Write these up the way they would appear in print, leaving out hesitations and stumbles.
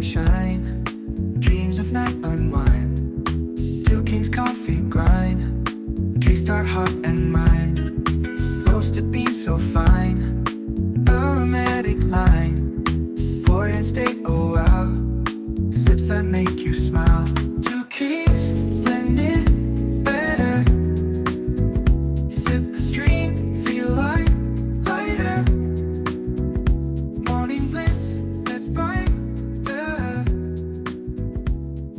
shine, dreams of night unwind, till King's coffee grind, kickstart heart and mind, roasted beans so fine, aromatic line, pour it and stay a while, sips that make you smile. Two Kings blended better, sip the stream, feel like lighter, morning bliss that's brighter.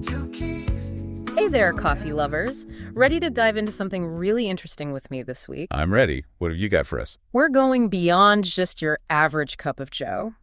Two Kings. Hey there, coffee lovers. Ready to dive into something really interesting with me this week? I'm ready. What have you got for us? We're going beyond just your average cup of joe,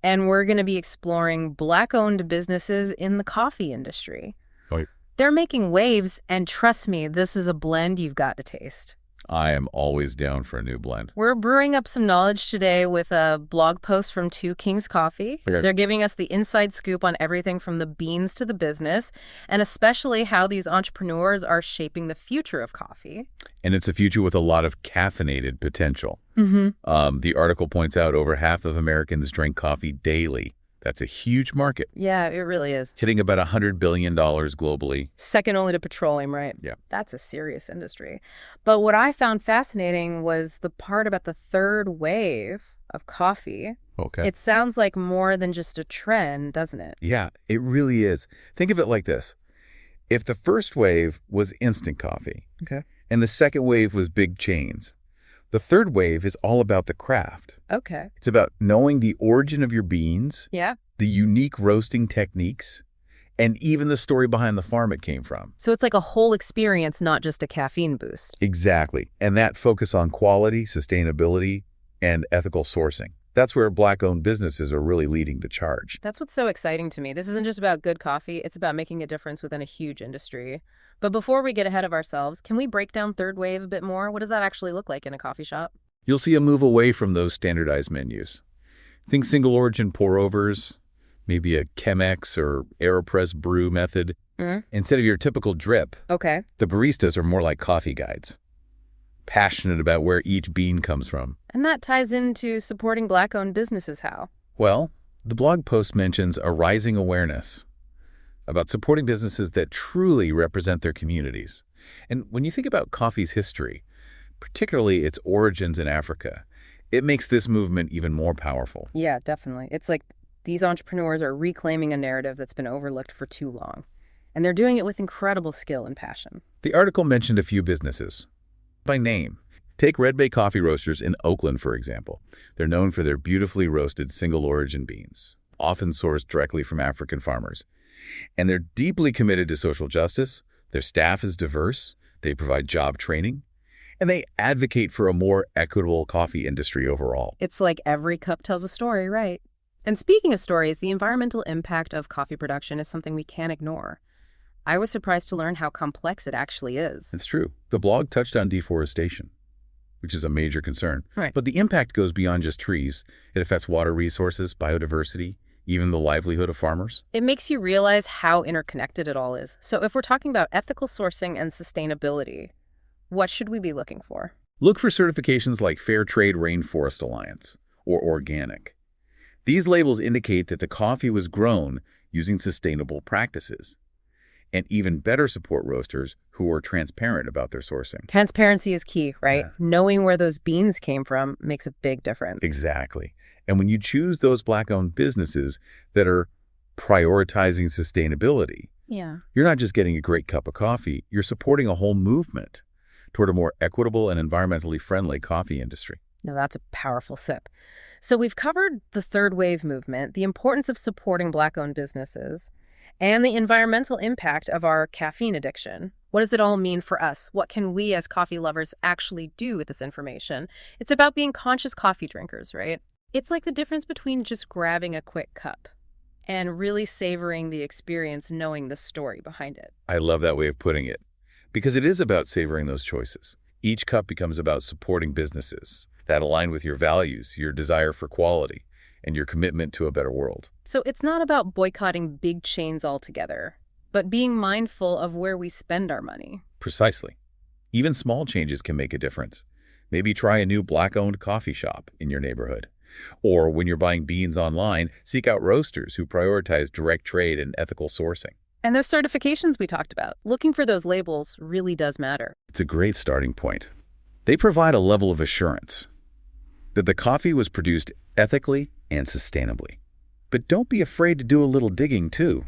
and we're going to be exploring Black-owned businesses in the coffee industry. Oh, They're making waves, and trust me, this is a blend you've got to taste. I am always down for a new blend. We're brewing up some knowledge today with a blog post from Two Kings Coffee. Okay. They're giving us the inside scoop on everything from the beans to the business, and especially how these entrepreneurs are shaping the future of coffee. And it's a future with a lot of caffeinated potential. Mm-hmm. The article points out over half of Americans drink coffee daily. That's a huge market, Yeah, it really is. hitting about $100 billion globally. Second only to petroleum, right? Yeah. That's a serious industry. But what I found fascinating was the part about the third wave of coffee. Okay. It sounds like more than just a trend, doesn't it? Yeah, it really is. Think of it like this. If the first wave was instant coffee, Okay. and the second wave was big chains, the third wave is all about the craft. Okay. It's about knowing the origin of your beans, Yeah. the unique roasting techniques, and even the story behind the farm it came from. So it's like a whole experience, not just a caffeine boost. Exactly. And that focus on quality, sustainability, and ethical sourcing. That's where Black-owned businesses are really leading the charge. That's what's so exciting to me. This isn't just about good coffee. It's about making a difference within a huge industry. But before we get ahead of ourselves, can we break down third wave a bit more? What does that actually look like in a coffee shop? You'll see a move away from those standardized menus. Think single-origin pour-overs, maybe a Chemex or AeroPress brew method. Instead of your typical drip, Okay. the baristas are more like coffee guides, passionate about where each bean comes from. And that ties into supporting Black-owned businesses how? Well, the blog post mentions a rising awareness about supporting businesses that truly represent their communities. And when you think about coffee's history, particularly its origins in Africa, it makes this movement even more powerful. Yeah, definitely. It's like these entrepreneurs are reclaiming a narrative that's been overlooked for too long. And they're doing it with incredible skill and passion. The article mentioned a few businesses by name. Take Red Bay Coffee Roasters in Oakland, for example. They're known for their beautifully roasted single-origin beans, often sourced directly from African farmers. And they're deeply committed to social justice. Their staff is diverse. They provide job training. And they advocate for a more equitable coffee industry overall. It's like every cup tells a story, right? And speaking of stories, the environmental impact of coffee production is something we can't ignore. I was surprised to learn how complex it actually is. It's true. The blog touched on deforestation, which is a major concern. Right. But the impact goes beyond just trees. It affects water resources, biodiversity, even the livelihood of farmers. It makes you realize how interconnected it all is. So if we're talking about ethical sourcing and sustainability, what should we be looking for? Look for certifications like Fair Trade Rainforest Alliance or organic. These labels indicate that the coffee was grown using sustainable practices, and even better support roasters who are transparent about their sourcing. Transparency is key, right? Yeah. Knowing where those beans came from makes a big difference. Exactly. And when you choose those Black-owned businesses that are prioritizing sustainability, Yeah. you're not just getting a great cup of coffee, you're supporting a whole movement toward a more equitable and environmentally friendly coffee industry. Now that's a powerful sip. So we've covered the third wave movement, the importance of supporting Black-owned businesses, and the environmental impact of our caffeine addiction. What does it all mean for us? What can we as coffee lovers actually do with this information? It's about being conscious coffee drinkers, right? It's like the difference between just grabbing a quick cup and really savoring the experience, knowing the story behind it. I love that way of putting it, because it is about savoring those choices. Each cup becomes about supporting businesses that align with your values, your desire for quality, and your commitment to a better world. So it's not about boycotting big chains altogether, but being mindful of where we spend our money. Precisely. Even small changes can make a difference. Maybe try a new Black-owned coffee shop in your neighborhood. Or when you're buying beans online, seek out roasters who prioritize direct trade and ethical sourcing. And those certifications we talked about, looking for those labels really does matter. It's a great starting point. They provide a level of assurance that the coffee was produced ethically and sustainably. But don't be afraid to do a little digging, too.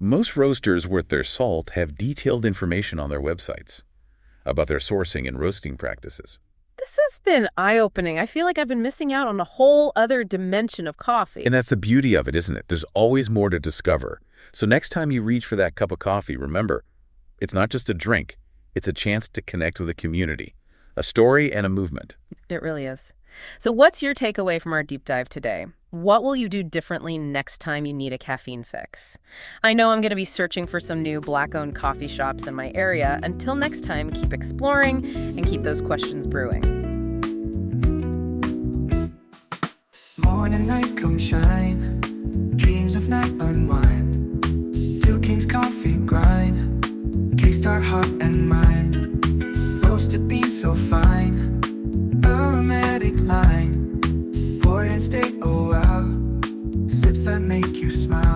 Most roasters worth their salt have detailed information on their websites about their sourcing and roasting practices. This has been eye-opening. I feel like I've been missing out on a whole other dimension of coffee. And that's the beauty of it, isn't it? There's always more to discover. So next time you reach for that cup of coffee, remember, it's not just a drink. It's a chance to connect with a community, a story, and a movement. It really is. So what's your takeaway from our deep dive today? What will you do differently next time you need a caffeine fix? I know I'm going to be searching for some new Black-owned coffee shops in my area. Until next time, keep exploring and keep those questions brewing. Morning light come shine, dreams of night unwind, till King's coffee grind, kickstart heart and mind, roasted beans so fine, aromatic line, pour and stay, oh wow, sips that make you smile.